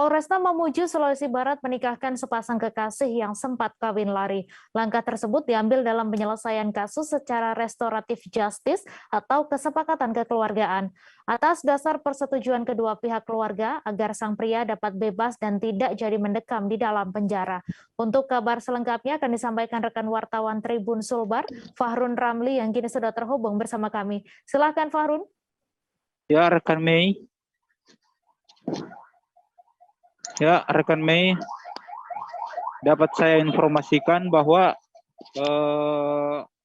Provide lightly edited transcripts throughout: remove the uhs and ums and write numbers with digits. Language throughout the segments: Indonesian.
Polresta Mamuju, Sulawesi Barat menikahkan sepasang kekasih yang sempat kawin lari. Langkah tersebut diambil dalam penyelesaian kasus secara restoratif justice atau kesepakatan kekeluargaan. Atas dasar persetujuan kedua pihak keluarga agar sang pria dapat bebas dan tidak jadi mendekam di dalam penjara. Untuk kabar selengkapnya akan disampaikan rekan wartawan Tribun Sulbar, Fahrun Ramli yang kini sudah terhubung bersama kami. Silakan Fahrun. Ya, rekan Mei. Dapat saya informasikan bahwa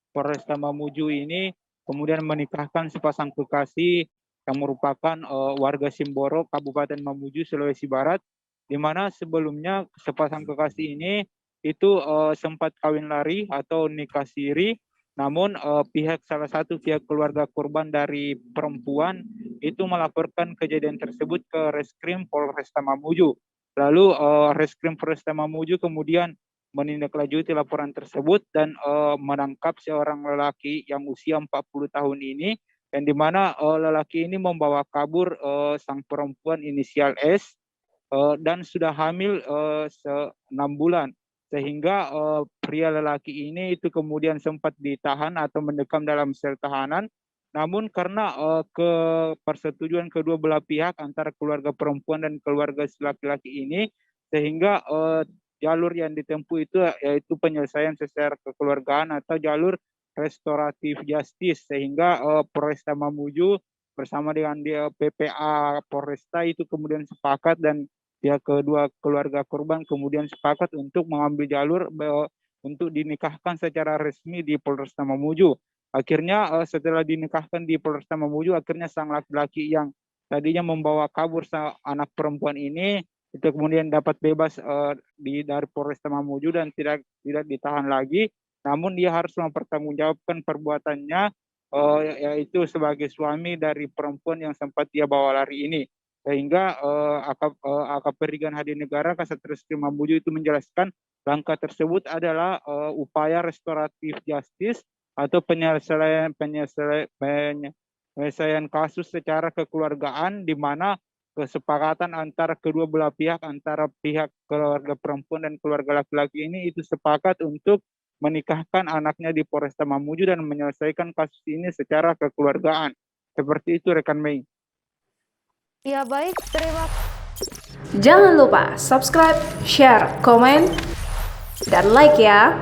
Polresta Mamuju ini kemudian menikahkan sepasang kekasih yang merupakan warga Simboro, Kabupaten Mamuju, Sulawesi Barat, di mana sebelumnya sepasang kekasih ini itu sempat kawin lari atau nikah siri, namun salah satu pihak keluarga korban dari perempuan itu melaporkan kejadian tersebut ke Reskrim Polresta Mamuju. Lalu Reskrim Polresta Mamuju kemudian menindaklanjuti laporan tersebut dan menangkap seorang lelaki yang usia 40 tahun ini, yang dimana lelaki ini membawa kabur sang perempuan inisial S dan sudah hamil 6 bulan. Sehingga pria lelaki ini itu kemudian sempat ditahan atau mendekam dalam sel tahanan. Namun karena persetujuan kedua belah pihak antara keluarga perempuan dan keluarga laki-laki ini, sehingga jalur yang ditempuh itu yaitu penyelesaian secara kekeluargaan atau jalur restoratif justice, sehingga Polresta Mamuju bersama dengan PPA Polresta itu kemudian sepakat dan pihak kedua keluarga korban kemudian sepakat untuk mengambil jalur untuk dinikahkan secara resmi di Polresta Mamuju. Akhirnya setelah dinikahkan di Polresta Mamuju, akhirnya sang laki-laki yang tadinya membawa kabur sang anak perempuan ini itu kemudian dapat bebas dari Polresta Mamuju dan tidak ditahan lagi. Namun dia harus mempertanggungjawabkan perbuatannya yaitu sebagai suami dari perempuan yang sempat dia bawa lari ini. Sehingga AKP Rigan Hadi Negara Kasat Reskrim Mamuju itu menjelaskan langkah tersebut adalah upaya restoratif justice atau penyelesaian kasus secara kekeluargaan, di mana kesepakatan antara kedua belah pihak, antara pihak keluarga perempuan dan keluarga laki-laki ini itu sepakat untuk menikahkan anaknya di Polresta Mamuju dan menyelesaikan kasus ini secara kekeluargaan. Seperti itu rekan Mei. Ya baik, terima kasih. Jangan lupa subscribe, share, komen, dan like ya.